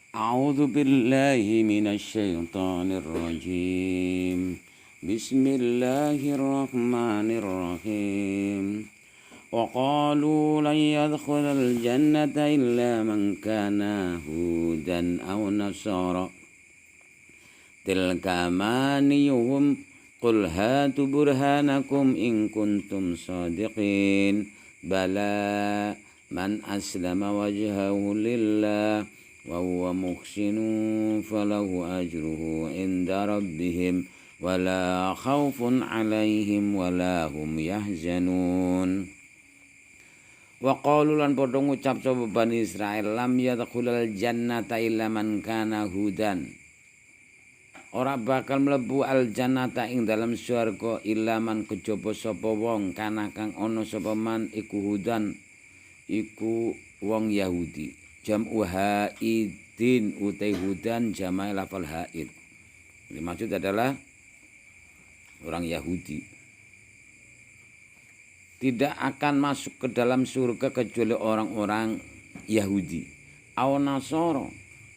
أعوذ بالله من الشيطان الرجيم. بسم الله الرحمن الرحيم. وقالوا لن يدخل الجنة إلا من كان هودا أو نصارى تلك أمانيهم قل هاتوا برهانكم إن كنتم صادقين بلى من أسلم وجهه لله وهو محسن فله أجره عند ربهم ولا خوف عليهم ولا هم يحزنون. Wa qalu lan padha ngucap sapa Bani Israil lam yadkhulul jannata illa man kana hudan. Ora bakal mlebu al jannata ing dalam swarga illa man kejaba sapa wong kana kang ana sapa man iku hudan iku wong Yahudi. Jam'u haidin utai hudan jama'i lafal haid. Ini maksud adalah orang Yahudi. Tidak akan masuk ke dalam surga kecuali orang-orang Yahudi. Aw Nasara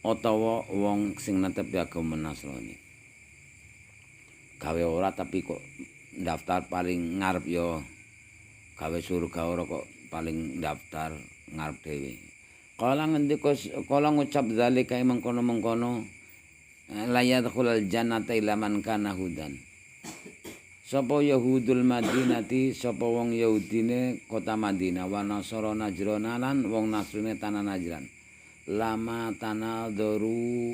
utawa wong sing netepi agama Nasrani. Gawe ora tapi kok daftar paling ngarep ya gawe surga ora kok paling daftar ngarep dhewe. Kala ngucap zalika mengkono-mengkono la yadkhulul jannata illa man kana hudan. Sapa Yahudul Madinati sapa wong Yahudine kota Madinah wa Nasara Najrana lan wong Nasrani tanah Najran. Lama tanadharu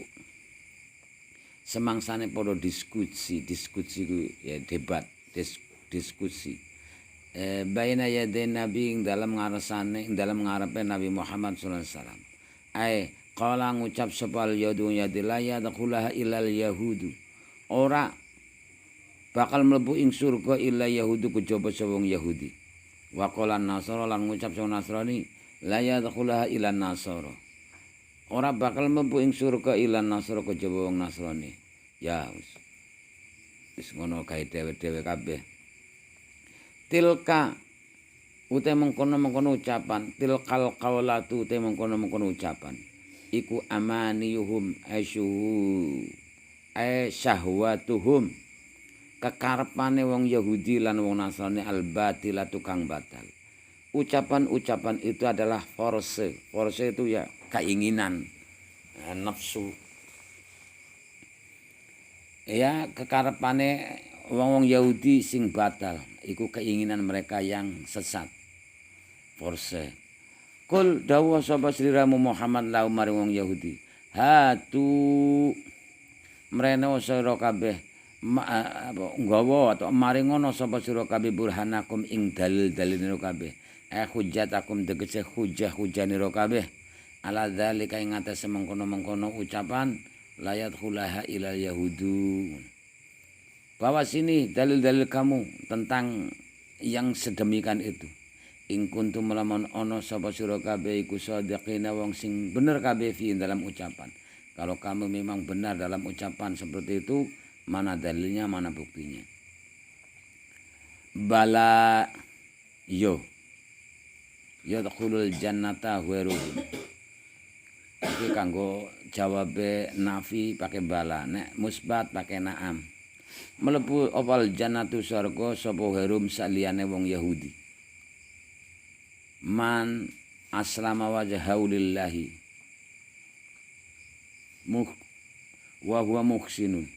semangsane padha diskusi ku ya debat diskusi. Baina yadain Nabi ing dalam ngarepe Nabi Muhammad sallallahu alaihi wasallam. Qala ngucap sapa yadu yadila yadkhulaha ilal yahudu. Ora bakal mlebu ing surga illa yahudu kejaba wong Yahudi. Wa qala Nasara lan ngucap sing Nasrani la yadkhulaha illa Nasara. Ora bakal mlebu ing surga illa Nasara kejaba wong Nasrani. Ya wis ngono kae dhewe-dhewe kabeh. Tilka ute mengkono-mengkono ucapan, tilkal qaulatu ute mengkono-mengkono ucapan. Iku amaniyuhum syahwatuhum. Kekarepane wong Yahudi lan wong Nasrani al-batila tukang batal. Ucapan-ucapan itu adalah forse. Forse itu ya keinginan, nafsu. Ya kekarepane wong Yahudi sing batal. Iku keinginan mereka yang sesat. Forse. Kul dawa sapa sliramu Muhammad lau maring wong Yahudi. Hatu mrene sira kabeh nggawa atau maringono sapa sira kabeh burhanakum ing dalil-dalilira kabeh hujjatakum tegese hujjah-hujjanira kabeh ala dzalika ing atase mengkono-mengkono ucapan layat khulaha ilal yahudu. Bawa sini dalil-dalil kamu tentang yang sedemikian itu. Ing kuntum lamun ana sapa sira kabeh iku shadiqina wong sing bener kabeh fi dalam ucapan. Kalau kamu memang benar dalam ucapan seperti itu, mana dalilnya, mana buktinya? Bala yo yadkhulul jannata ghairuhum. Iki kanggo jawabe nafi pakai bala, nek musbat pakai na'am. Mlebu opal jannatu surga sapa ghairum saliyane wong Yahudi. Man aslama wajhahu lillahi wa huwa muhsinun.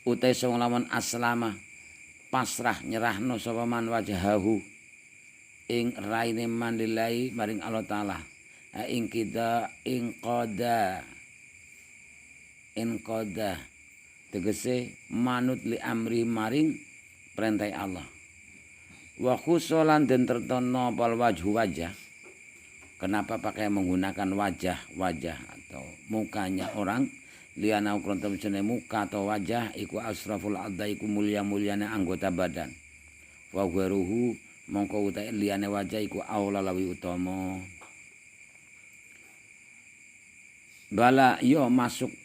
Utai sing lawan aslama pasrah nyerahno sapa man wajahahu ing raine man lillahi maring Allah taala ing kita ing qada tegese manut li amri maring perintah Allah wa khusulan den tertono pal wajah. Kenapa pakai menggunakan wajah atau mukanya orang? Liana ukron temene muka atau wajah iku asraful adha iku mulia-muliane anggota badan. Wa ghairuhu mongko utahe liyane wajah iku aula lawi utama. Bala yo masuk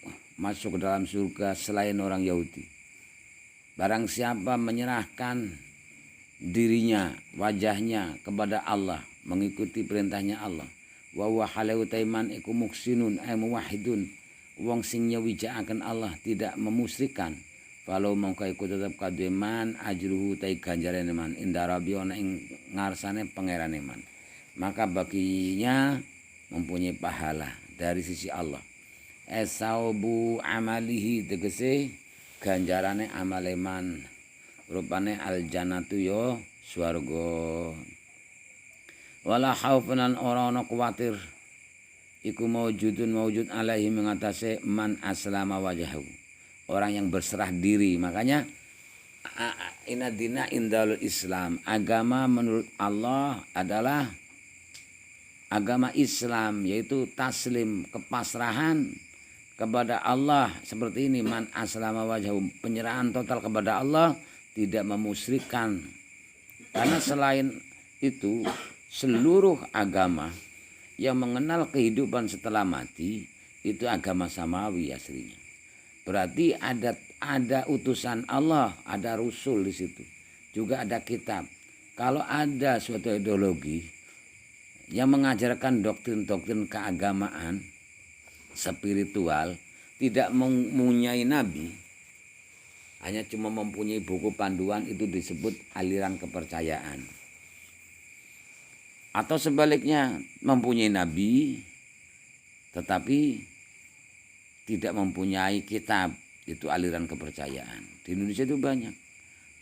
ke dalam surga selain orang Yahudi. Barang siapa menyerahkan dirinya, wajahnya kepada Allah, mengikuti perintahnya Allah, wa huwa halau taiman iku muksinun ay muwahhidun wong sing nyawijakaken Allah tidak memusyrikkan falau mongko iku tetep kadhe man ajruhu tai ganjarane man inda rabbi ana ing ngarsane pangerane man maka baginya mempunyai pahala dari sisi Allah esaubu amalihi tegese ganjarane amale man rupane aljannatu yo swarga wala khaufun lan ora ana kuwatir iku maujud alaihi mengatasi man aslama wajahu orang yang berserah diri. Makanya inna dina indalul Islam, agama menurut Allah adalah agama Islam, yaitu taslim, kepasrahan kepada Allah seperti ini, man aslama wajahu, penyerahan total kepada Allah, tidak memusyrikkan. Karena selain itu seluruh agama yang mengenal kehidupan setelah mati itu agama samawi aslinya. Berarti ada utusan Allah, ada rasul di situ. Juga ada kitab. Kalau ada suatu ideologi yang mengajarkan doktrin-doktrin keagamaan spiritual, tidak mempunyai nabi, hanya cuma mempunyai buku panduan, itu disebut aliran kepercayaan. Atau sebaliknya mempunyai nabi tetapi tidak mempunyai kitab, itu aliran kepercayaan. Di Indonesia itu banyak.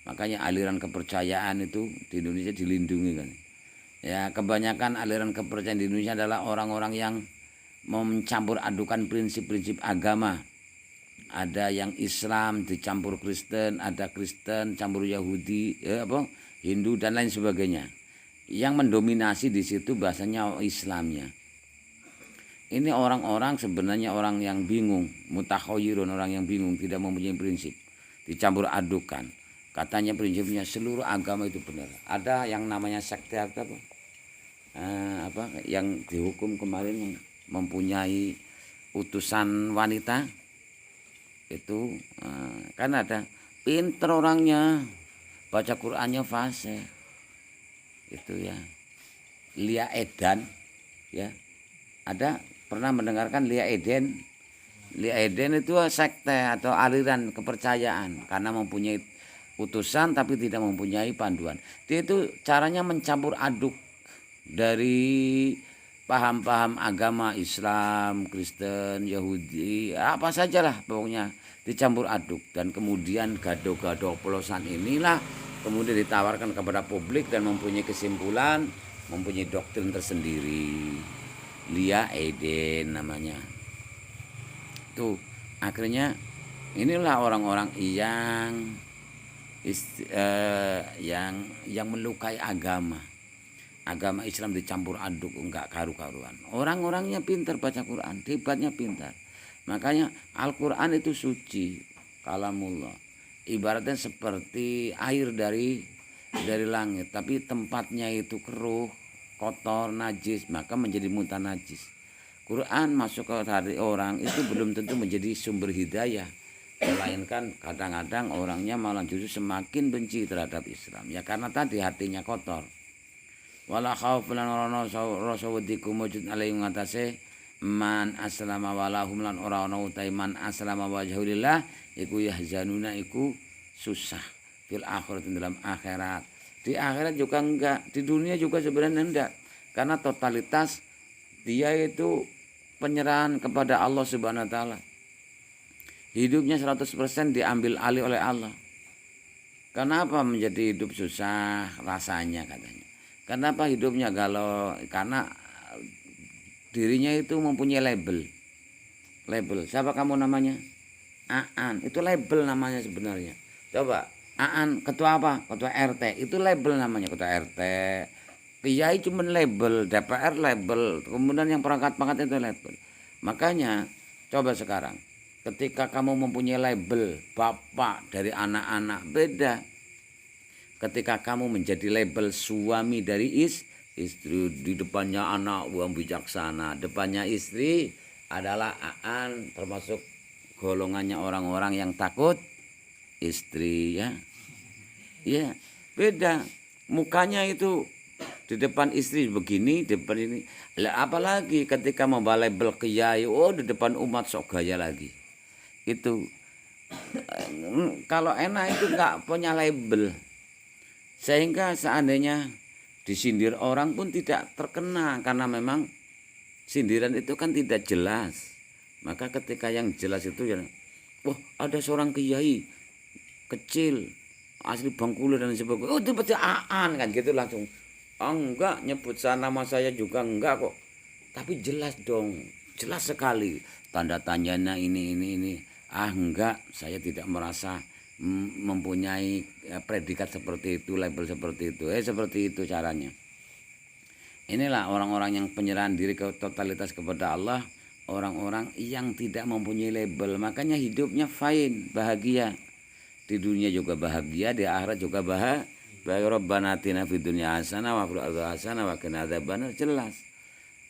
Makanya aliran kepercayaan itu di Indonesia dilindungi kan. Ya, kebanyakan aliran kepercayaan di Indonesia adalah orang-orang yang mencampur adukan prinsip-prinsip agama. Ada yang Islam dicampur Kristen, ada Kristen campur Yahudi, Hindu dan lain sebagainya. Yang mendominasi di situ bahasanya Islamnya. Ini orang-orang sebenarnya orang yang bingung, mutakhayyirun, orang yang bingung, tidak mempunyai prinsip, dicampur adukan. Katanya prinsipnya seluruh agama itu benar. Ada yang namanya sekte yang dihukum kemarin mempunyai utusan wanita itu kan ada pinter orangnya, baca Qur'annya fasih. Itu ya Lia Eden ya, ada pernah mendengarkan Lia Eden? Lia Eden itu sekte atau aliran kepercayaan karena mempunyai utusan tapi tidak mempunyai panduan. Dia itu caranya mencampur aduk dari paham-paham agama Islam, Kristen, Yahudi, apa sajalah pokoknya dicampur aduk, dan kemudian gado-gado polosan inilah kemudian ditawarkan kepada publik dan mempunyai kesimpulan, mempunyai doktrin tersendiri. Lia Eden namanya. Tuh, akhirnya inilah orang-orang yang melukai agama. Agama Islam dicampur aduk, enggak karu-karuan. Orang-orangnya pintar baca Quran, hebatnya pintar. Makanya Al-Quran itu suci, kalamullah. Ibaratnya seperti air dari langit, tapi tempatnya itu keruh, kotor, najis, maka menjadi muntah najis. Quran masuk ke hati orang itu belum tentu menjadi sumber hidayah, melainkan kadang-kadang orangnya malah justru semakin benci terhadap Islam, ya karena tadi hatinya kotor. Wala khaufun lan rasawdikum wujud alaihi ngatasé man aslama walahum lan ora ana utai man aslama wajhulillah iku yahzanuna iku susah fil akhirat, dalam akhirat. Di akhirat juga enggak, di dunia juga sebenarnya enggak, karena totalitas dia itu penyerahan kepada Allah Subhanahu wa taala. Hidupnya 100% diambil alih oleh Allah. Kenapa menjadi hidup susah rasanya katanya? Kenapa hidupnya galau? Karena dirinya itu mempunyai label. Siapa kamu namanya? Aan, itu label namanya sebenarnya. Coba, Aan ketua apa? Ketua RT, itu label namanya, ketua RT. Kiai cuma label, DPR label, kemudian yang perangkat-perangkat itu label. Makanya coba sekarang, ketika kamu mempunyai label bapak dari anak-anak, beda. Ketika kamu menjadi label suami dari istri, di depannya anak uang bijaksana, depannya istri adalah Aan, termasuk golongannya orang-orang yang takut istri ya. Ya, beda. Mukanya itu di depan istri begini, di depan ini. Lah apalagi ketika membawa label kiai, oh di depan umat sok gaya lagi. Itu kalau enak itu nggak punya label. Sehingga seandainya disindir orang pun tidak terkena karena memang sindiran itu kan tidak jelas. Maka ketika yang jelas itu ya, wah ada seorang kiai kecil asli Bengkulu dan sebagainya, oh itu pasti Aan kan gitu langsung. Oh, enggak nyebut nama saya juga enggak kok. Tapi jelas dong, jelas sekali tanda tanyanya ini. Ah enggak, saya tidak merasa mempunyai predikat seperti itu, label seperti itu. Seperti itu caranya. Inilah orang-orang yang penyerahan diri ke totalitas kepada Allah, orang-orang yang tidak mempunyai label, makanya hidupnya fine, bahagia. Di dunia juga bahagia, di akhirat juga bahagia. Rabbana atina fid dunya hasanah wa fil akhirati hasanah wa qina adzabannar, jelas.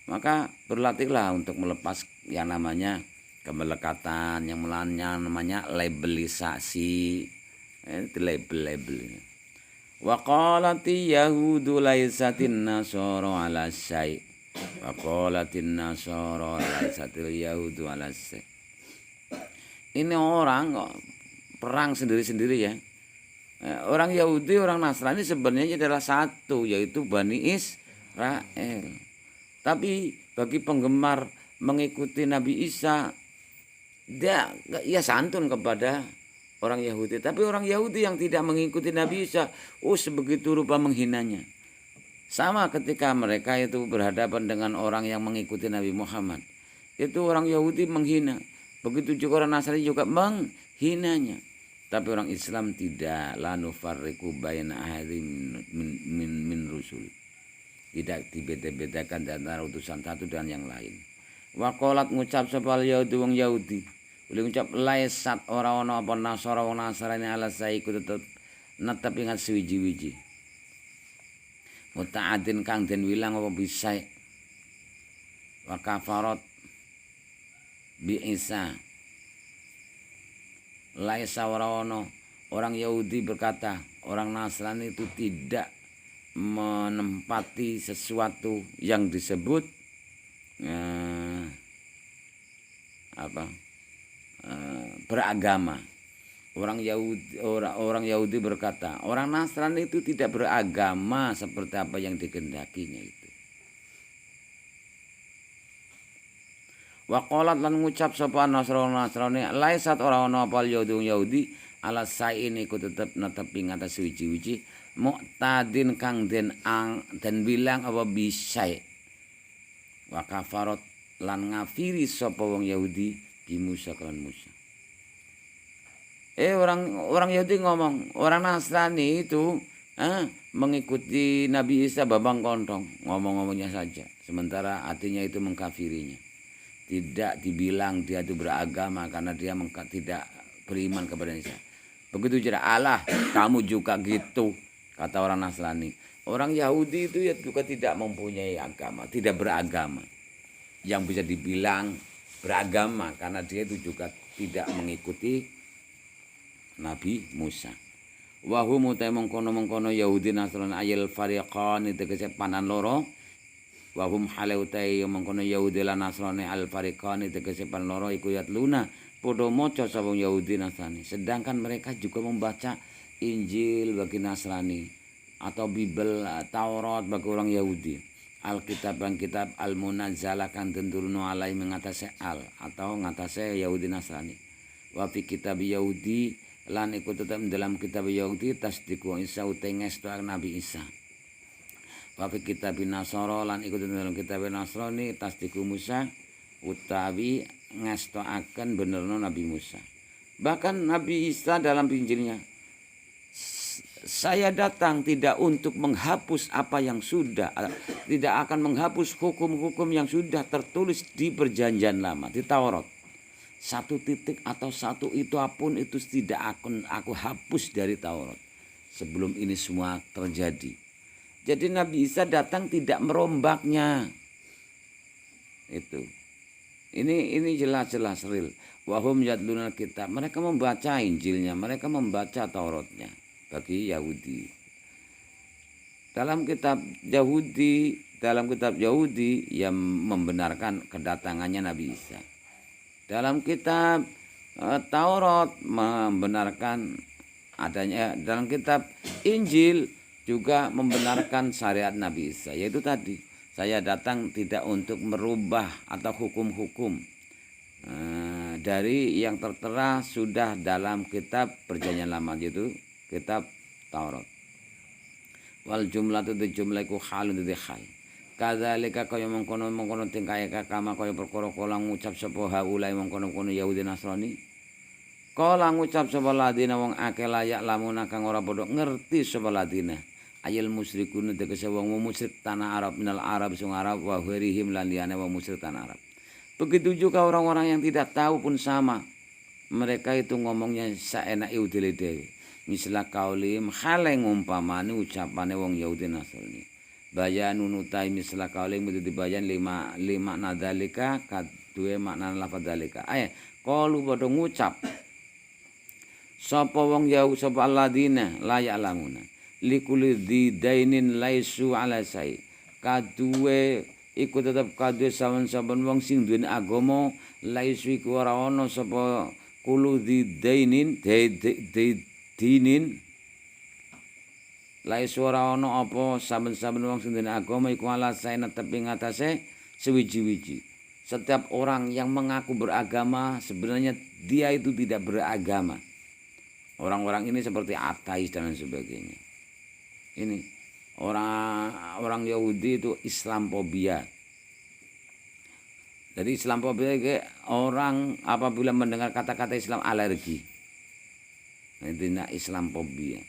Maka berlatihlah untuk melepas yang namanya kemelekatan, yang namanya labelisasi. Itu label-label. Wa qalati yahudu laisatin nasara 'ala syai'. Wa qalatin nasara laisatil yahudu 'ala syai'. Ini orang kok perang sendiri-sendiri ya. Orang Yahudi, orang Nasrani sebenarnya adalah satu, yaitu Bani Israel. Tapi bagi penggemar mengikuti Nabi Isa, dia santun kepada orang Yahudi. Tapi orang Yahudi yang tidak mengikuti Nabi Isa, sebegitu rupa menghinanya. Sama ketika mereka itu berhadapan dengan orang yang mengikuti Nabi Muhammad. Itu orang Yahudi menghina. Begitu juga orang Nasrani juga menghinanya. Tapi orang Islam tidak, la nufarriqu baina ahadin min rusul. Tidak dibeda-bedakan antara utusan satu dan yang lain. Wa qalat ngucap sapa Yahudi wong Yahudi. Uli ngucap laisat ora ana apa Nasara wong Nasrani ala saiku tetep netep ingat suwiji-wiji. Muta'adin kang den wilang apa bisa. Wa kafarat bi Isa. Laisa warawono, orang Yahudi berkata orang Nasrani itu tidak menempati sesuatu yang disebut beragama. Orang Yahudi berkata orang Nasrani itu tidak beragama seperti apa yang dikehendakinya itu. Wa qalat lan ngucap sapa Nasrani laisat ora ana apa Yahudi ala sain iku tetep netepi ngatas wiji-wiji mu'tadin kang den bilang apa bisa. Wa kafarat lan ngafiri sapa wong Yahudi bi Musa kan Musa. Orang Yahudi ngomong orang Nasrani itu mengikuti Nabi Isa babang kontong, ngomong-ngomongnya saja, sementara artinya itu mengkafirinya. Tidak dibilang dia itu beragama karena dia tidak beriman kepada Isa. Begitu juga Allah, kamu juga gitu, kata orang Nasrani. Orang Yahudi itu ya juga tidak mempunyai agama, tidak beragama. Yang bisa dibilang beragama karena dia itu juga tidak mengikuti Nabi Musa. Wa hum mengkono Yahudi Nasrani ayil fariqan itu kesepanan loro. Wa hum halautai mengkono Yahudi lan Nasrani al fariqan itu kesepanan loro iku yatluna padha maca sapa Yahudi Nasrani. Sedangkan mereka juga membaca Injil bagi Nasrani atau Bible Taurat bagi orang Yahudi. Alkitab dan kitab al-munazzalah kan tenturuno alai mengatasi atau mengatasi Yahudi Nasrani. Wa fi kitab Yahudi lan iku tetap dalam kitab Yahudi tasdiqu Isa utengestu Nabi Isa. Wa fi kitab Nasara lan iku dalam kitab Nasrani tasdiqu Musa utawi ngestoaken benerno Nabi Musa. Bahkan Nabi Isa dalam Injilnya, saya datang tidak untuk menghapus apa yang sudah, tidak akan menghapus hukum-hukum yang sudah tertulis di perjanjian lama, di Taurat. Satu titik atau satu itu apapun itu tidak akan aku hapus dari Taurat sebelum ini semua terjadi. Jadi Nabi Isa datang tidak merombaknya. Itu. Ini jelas-jelas real. Wahum yatlunal kitab. Mereka membaca Injilnya, mereka membaca Tauratnya bagi Yahudi. Dalam kitab Yahudi yang membenarkan kedatangannya Nabi Isa. Dalam kitab Taurat membenarkan adanya, dalam kitab Injil juga membenarkan syariat Nabi Isa, yaitu tadi, saya datang tidak untuk merubah atau hukum-hukum dari yang tertera sudah dalam kitab Perjanjian Lama, yaitu kitab Taurat. Wal jumlah itu jumlahku halun itu hal. Kadzalika kaya mengkono tingkah kama kaya perkara kala ngucap sapa haulai mengkono-kono Yahudi Nasrani. Kala ngucap sapa ladina wong akeh layak lamun kang ora padha ngerti sapa ladina. Ayil musyrikun tegese wong musyrik tanah Arab minal Arab sing Arab wa ghairihim lan liyane wong musyrik tanah Arab. Begitu juga orang-orang yang tidak tahu pun sama. Mereka itu ngomongnya saenake udele dhewe. Mislah kaulim haleng umpamane ucapane wong Yahudi Nasrani. Bayanun utai mislah kaulim itu dibayan lima nadalika kadue makna lafadz dalika. Qalu padha ngucap sapa wong Yahudi sapa alladina la ya'lamuna likuli didainin laisu ala sai. Kadue iku tetep kadue saben-saben wong sing duweni agama laisu iku ora ana sapa kulu didainin dinin lai suara ono apa saben-saben wong sing duweni agama iku ala sae netepi ngatasé sewiji-wiji. Setiap orang yang mengaku beragama sebenarnya dia itu tidak beragama. Orang-orang ini seperti ateis dan lain sebagainya. Ini orang Yahudi itu Islamophobia. Jadi Islamophobia orang apabila mendengar kata-kata Islam alergi. Itu Islamophobia.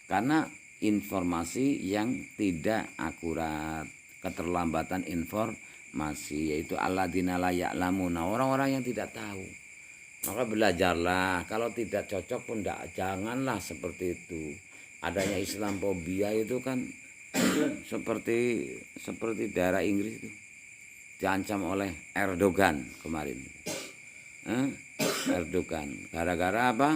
Karena informasi yang tidak akurat, keterlambatan informasi, yaitu alladzina la ya'lamuna, orang-orang yang tidak tahu. Maka belajarlah, kalau tidak cocok pun janganlah seperti itu. Adanya Islamophobia itu kan seperti daerah Inggris itu diancam oleh Erdogan kemarin. Erdogan gara-gara apa?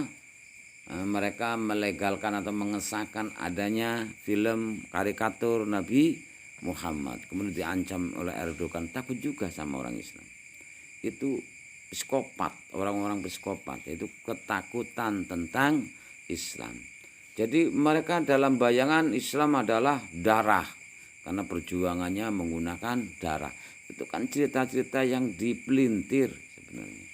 Mereka melegalkan atau mengesahkan adanya film karikatur Nabi Muhammad, kemudian diancam oleh Erdogan. Takut juga sama orang Islam. Itu psikopat, orang-orang psikopat, itu ketakutan tentang Islam. Jadi mereka dalam bayangan Islam adalah darah, karena perjuangannya menggunakan darah. Itu kan cerita-cerita yang dipelintir sebenarnya.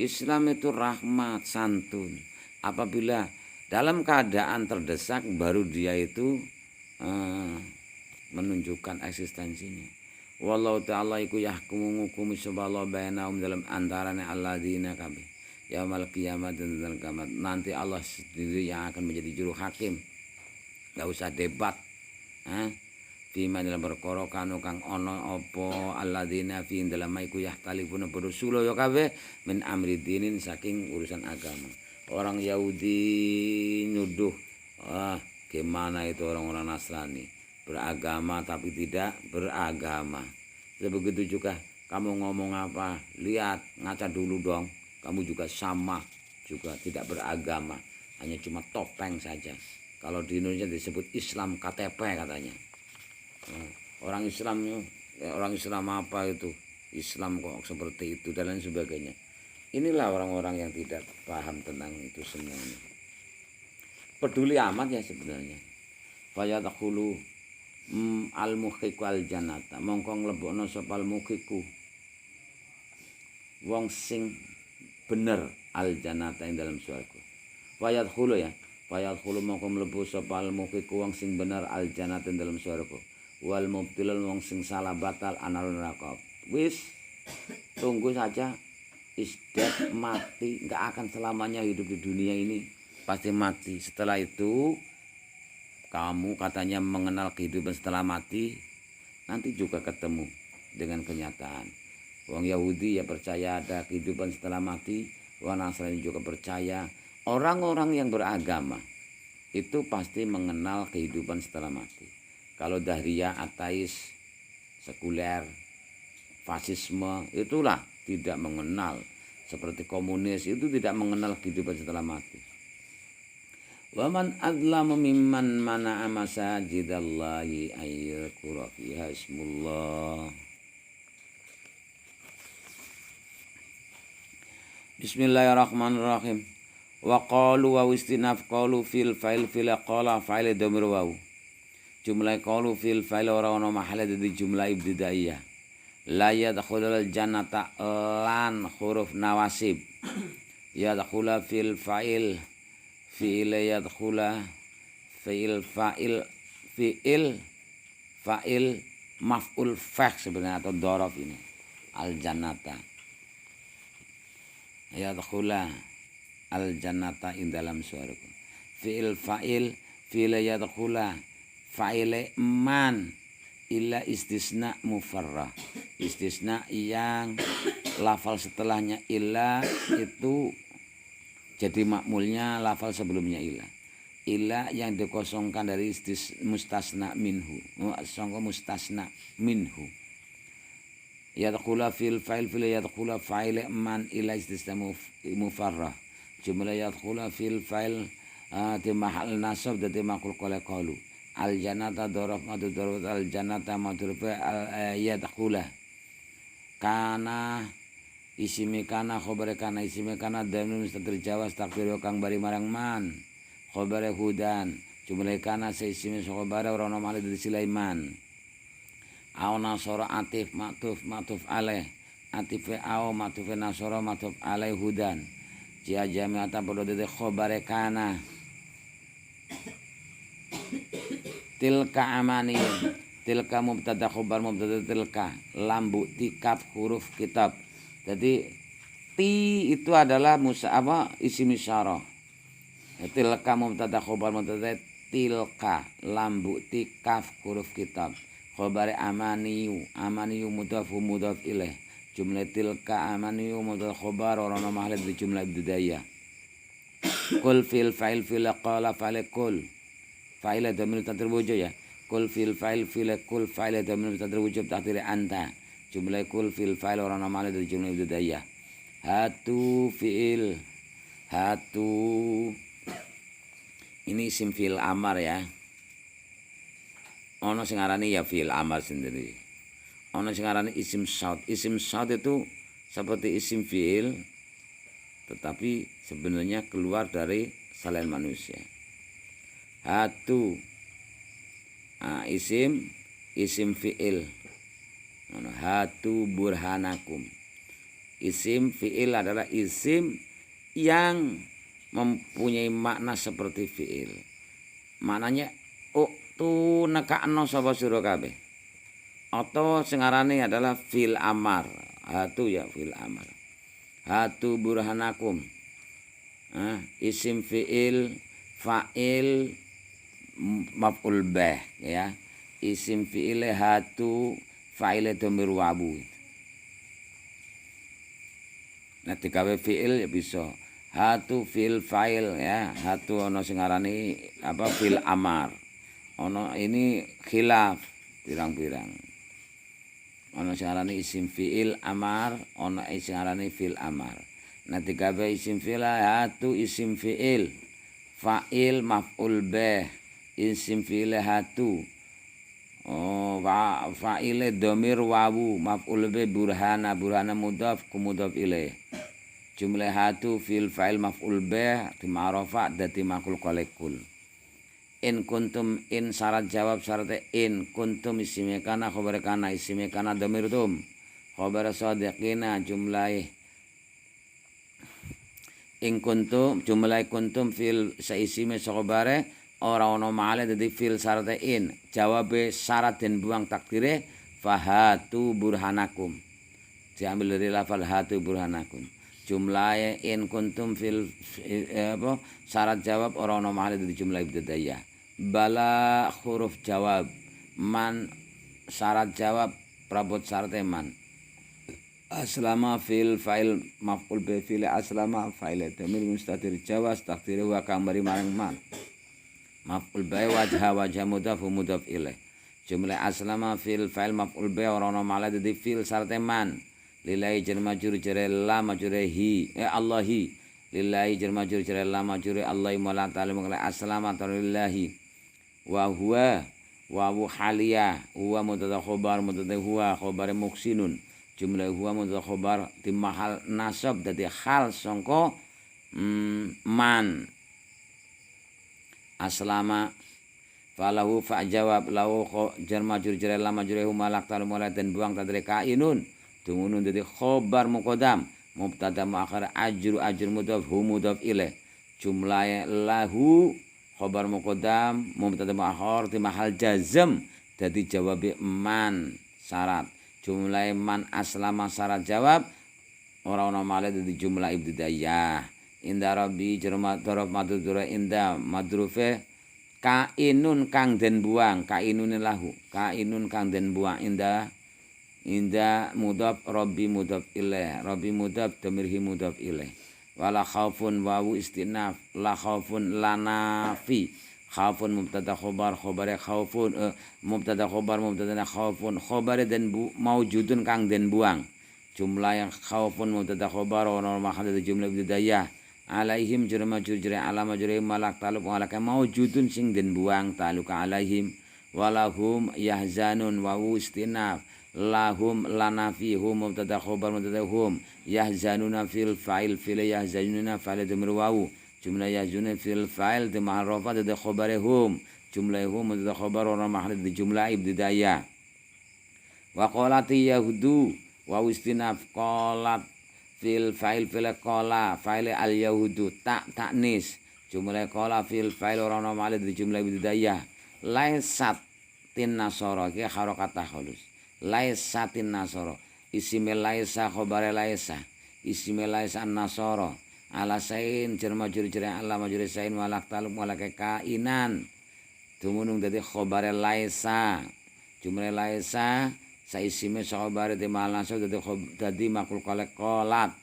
Islam itu rahmat, santun. Apabila dalam keadaan terdesak baru dia itu menunjukkan eksistensinya. Wallahu ta'ala iku yahkumu ngukumi subhanallah bainahum dalam antarane alladzina kabeh. Yaumul kiamat dan kiamat. Nanti Allah sendiri yang akan menjadi juru hakim. Enggak usah debat. Fima dalam perkara kanu kang ana apa alladzina fi dalam iku yahtalifuna berusul ya kabeh min amri dinin saking urusan agama. Orang Yahudi nuduh, gimana itu orang-orang Nasrani beragama tapi tidak beragama. Begitu juga kamu ngomong apa, lihat ngaca dulu dong, kamu juga sama, juga tidak beragama, hanya cuma topeng saja. Kalau di Indonesia disebut Islam KTP katanya. Orang Islam apa itu? Islam kok seperti itu dan lain sebagainya. Inilah orang-orang yang tidak paham tentang itu semuanya. Peduli amat ya sebenarnya. Fayadkhulu al-mukhiku al-jannata. Mongko nglebokno sapa al-mukhiku wong sing bener al-jannata ing dalam swarga. Fayadkhulu ya. Fayadkhulu mongko mlebu sapa al-mukhiku wong sing bener al-jannata ing dalam swarga. Wal mubtilul wong sing salah batal analun neraka. Wis tunggu saja. Isdat mati, nggak akan selamanya hidup di dunia ini, pasti mati. Setelah itu kamu katanya mengenal kehidupan setelah mati, nanti juga ketemu dengan kenyataan. Wong Yahudi ya percaya ada kehidupan setelah mati, wong Nasrani juga percaya. Orang-orang yang beragama itu pasti mengenal kehidupan setelah mati. Kalau dahriyah, ateis, sekuler, fasisme, itulah tidak mengenal. Seperti komunis itu tidak mengenal kehidupan setelah mati. Wa man adlamu mimman mana'a masajidallahi ayyadhkura fiha ismullah. Bismillahirrahmanirrahim. Wa qalu wa istinaf qalu fil fa'il fil qala fa'il dhamir waw. Jumlah qalu fil fa'il ora ono mahal dadi jumlah ibtidaiyah. La yadkhulul jannata lan huruf nawasib. Yadkhula fil fa'il fi'il yadkhula fi'il fa'il maf'ul fa' sebenarnya atau dhorof ini. Al jannata. Yadkhula al jannata in dalam surga. Fi'il fa'il yadkhula fa'ile man illa istisna mufarrah. Istisna yang lafal setelahnya illa itu jadi makmulnya lafal sebelumnya illa. Illa yang dikosongkan dari mustasna minhu. Mustasna minhu. Yadkhula fil fa'il yadkhula fa'il man ila istisna mufarrah. Jumlah yadkhula fil fa'il di mahal nasab dadi maqul qala qalu. Al jannata dhorof madu dhorof al jannata madruf al yadkhula. Kana isime kana khabar kana isime kana dhamir mustatir jawas takdir kang bari marang man. Khabar hudan. Jumlah kana isime khabar ora ono malih dadi Sulaiman. Au nasara atif matuf alaih atif au matuf nasara matuf alaih hudan jia jami'ata pada dede khobare kana tilka amaniyun tilka mubtada khobar mubtada tilka lambu tikaf huruf kitab. Jadi ti itu adalah isim isyarah. Tilka mubtada khobar mubtada tilka lambu tikaf huruf kitab. Khobar amaniyu mudhaf ilaih. Jumlah tilka amaniyu mudhaf khobar orang mahal di jumlah ibtidaiyah. Kul fil fa'il fil qala fa'il kul fa'il dhamir tatir wujub ya. Kul fil fa'il fil kul fa'il dhamir tatir wujub takdir anta. Jumlah kul fil fa'il orang mahal di jumlah ibtidaiyah. Hatu fi'il hatu ini isim fi'il amar ya. Ono sing arani ya fi'il amar sendiri. Ono sing arani isim syaud. Isim syaud itu seperti isim fi'il tetapi sebenarnya keluar dari selain manusia. Hatu isim fi'il. Hatu burhanakum. Isim fi'il adalah isim yang mempunyai makna seperti fi'il. Maknanya tu nekakno sapa sira kabeh. Atau sing arane adalah fil amar. Hatu ya fil amar. Hatu burhanakum. Isim fi'il fa'il maf'ul bih ya. Isim fi'il hatu fa'il dhamir wawu. Nah digawe fi'il ya bisa. Hatu fil fa'il ya. Hatu ana sing arane fil amar. Ono ini khilaf pirang-pirang. Ono sing arane isim fi'il amar, ono sing arane fil amar. Nah dikabe isim fi'il hatu isim fi'il fa'il maf'ul bih isim fi'il hatu. Fa'il dhamir wawu maf'ul bih burhana mudhaf ku mudhaf ilaih. Jumlah hatu fil fa'il maf'ul bih di ma'rafa dadi maqul qalekul. In kuntum in syarat jawab syarat in kuntum isime kana khabar kana isime kana dhamir dum khabar sadiqina jumlah in kuntum jumlah kuntum fil saisime khabare ora ono male dadi fil syarat in jawab syarat dan buang takdire fahatu burhanakum diambil dari lafal hatu burhanakum. Jumlah in kuntum fil syarat jawab ora ono male dadi jumlah ibtidaiyah. Bala huruf jawab man syarat jawab prabot syarat man. Aslama fil fa'il maf'ul bi fil aslama fa'il damir mustatir jawas takdir wa kang bari marang man. Maf'ul bi wajha mudhaf ilaih. Jumlah aslama fil fa'il maf'ul bi ora ono male dadi fil syarat man. Lillahi jar majrur jar la majrur hi Allahi lillahi jar majrur jar la majrur Allah mola ta'ala mengalai assalamatu lillahi wa huwa halia huwa mubtada khobar mubtada huwa khobar muksinun jumlah huwa mubtada khobar di mahal nasab dadi hal sangka man aslama falahu fa jawab lahu jar majrur jar la majrur malak ta'ala mola dan buang tadri kainun tumunun dadi khobar muqaddam mubtada muakhar ajru mudhaf hu mudhaf ilaih jumlah lahu khabar muqaddam mubtada muakhar di mahal jazm dadi jawab man syarat jumlah man aslama syarat jawab ora ono malih dadi jumlah ibtidaiyah inda rabbi jarma darab madrura inda madrufe kainun kang den buang kainun lahu kainun kang den buang inda mudhaf rabbi mudhaf ilaih rabbi mudhaf dhamirhi mudhaf ilaih wala khaufun wawu istinaf la khaufun la nafi khaufun mubtada khobar khobare khaufun mubtada khobar mubtada khaufun khobare dan maujudun kang den buang jumlah yang khaufun mubtada khobar wa mahal jumlah ibtidaiyah alaihim jurma jurjure alama jure malak taluk malaka maujudun sing den buang taluk alaihim walahum yahzanun wawu istinaf lahum lanafihum mubtada khobar mubtada hum yahzanuna fil fa'il fil yahzanuna fa'il dhamir wawu jumlah yahzanuna fil fa'il di mahal rafa dadi khobar hum jumlah hum mubtada khobar wa mahal di jumlah ibtidaiyah wa qalati yahudu wawu istinaf qalat fil fa'il fil qala fa'il al yahudu taknis jumlah qala fil fa'il wa mahal di jumlah ibtidaiyah laisat tin nasara ki harokat takhalus laisatin nasoro isime laisa khobare laisa isime laisa nasoro ala sain jar majrur jar ala majrur sain walak taluk walak kainan tumunung dadi khobare laisa jumlah laisa sa isime khobare di malaso dadi makul kolek qolat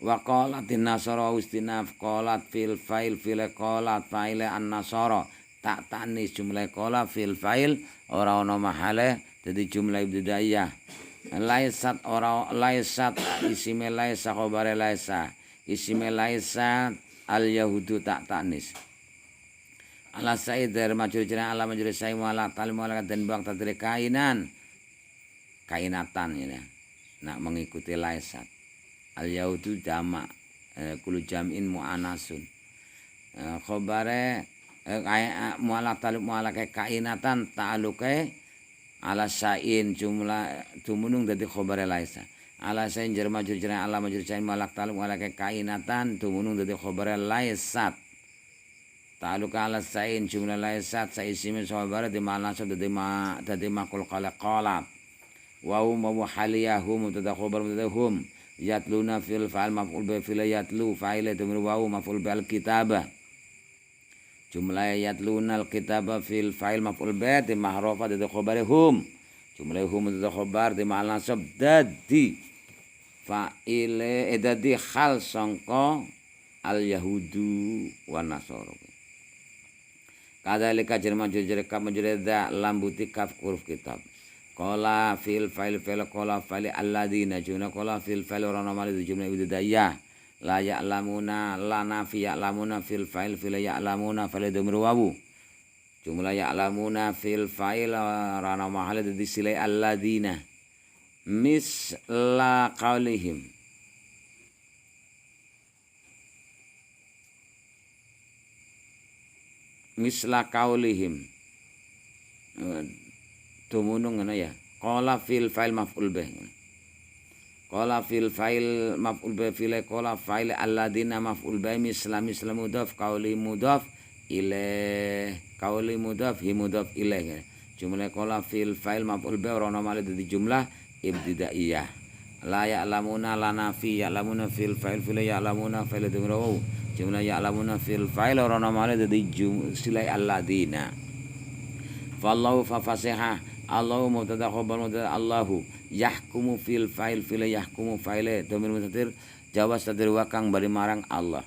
wa qalatin nasoro ustinaf qolat fil fa'il fil qolat fa'ile an nasoro tak tanis jumlah qolat fil fa'il ora ono mahale jadi jumlah ibtidaiyah laisat ora laisat isime laisa khabare laisa isime laisa al yahudu tak tanis ala said dari majrur jana ala majrur sai wala tal wala dan bang tadri kainatan ya nak mengikuti laisat al yahudu jama kulu jam'in mu'anasun khabare mu'ala taluk mu'ala kainatan ta'aluke ala sain jumlah tumunung dadi khobar laisa ala sain jar majrur jar ala majrur sain malak taluk ala kainatan tumunung dadi khobar laisat taluk ala sain jumlah laisat sa isime khobar di mana dadi makul qala qala wa hum wa haliyahu mubtada khobar mubtada hum yatluna fil fa'al maf'ul bi fil yatlu fa'ila tamir wa maf'ul bil kitabah jumlah yatlunal kitaba fil fa'il maf'ul bi di mahrofa dadi khabare hum jumlah hum dadi khabar di ma'al nasab dadi fa'ile dadi hal sangka al yahudu wan nasara kadzalika jar majrur jar kaf majrur da lambuti kaf huruf kitab qala fil fa'il fil qala fa'il alladziina jumlah qala fil fa'il ora nama jumlah ibtidaiyah la ya'lamuna la nafi ya'lamuna fil fa'il fil ya'lamuna fa'il dhamir wawu jumlah ya'lamuna fil fa'il rana mahal di silai alladzina misla qaulihim tumunung ngono ya qala fil fa'il maf'ul bih qala fil fa'il maf'ul bi fil qala fa'il alladzina maf'ul bi misla mudhaf qauli mudhaf ilaih qauli mudhaf hi mudhaf ilaih jumlah qala fil fa'il maf'ul bi ora nama di jumlah ibtidaiyah la ya'lamuna la nafi ya'lamuna fil fa'il fil ya'lamuna fa'il dumrawu jumlah ya'lamuna fil fa'il ora nama di silai alladzina fallahu fa fasiha Allahu mubtada khabar mubtada Allahu yahkumu fil fa'il fil yahkumu fa'ile dhamir mustatir jawaz tadir wa kang bari marang Allah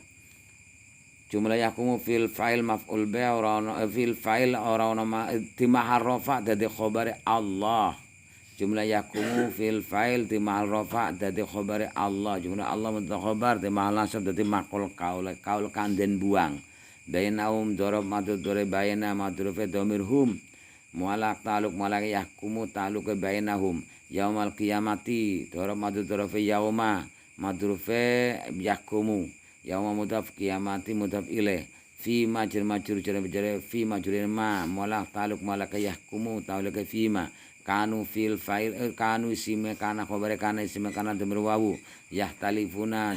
jumlah yahkumu fil fa'il maf'ul bi ora fil fa'il ora nama timahar rafa dadi khabare Allah jumlah yakumu fil fa'il di mahal rafa dadi khabari Allah, jumlah Allah mutlaq khabar di mahal nasab dadi maqul kaul kanden buang. Bainahum dorob madud dore bayna madrufe domirhum mualak taluk mualak yakumu taluk bainahum yaumal qiyamati dorob madud dorofe yauma madrufe yakumu yauma mudaf qiyamati mudaf ilaih fi majur jare fi majurin ma mualak taluk mualak yakumu taluk fima kanu fil fa'il kanu isime kana khabare kana isime kana damir wawu yahtalifuna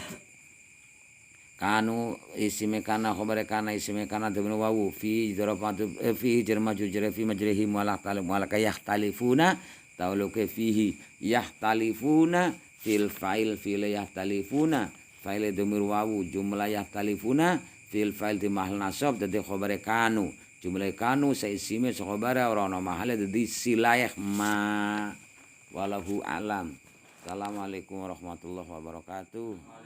kanu isime kana khabare kana isime kana damir wawu fi darafatu fi jar majrur jar fi majrihi mualaq talib mualaq yahtalifuna tauluke fihi yahtalifuna fil fa'il fil yahtalifuna fa'il damir wawu jumlah yahtalifuna fil fa'il di mahal nasab dadi khabare kanu jumlah kanu saisime khabare ora ana mahale dadi silayah ma walahu alam. Assalamualaikum warahmatullahi wabarakatuh.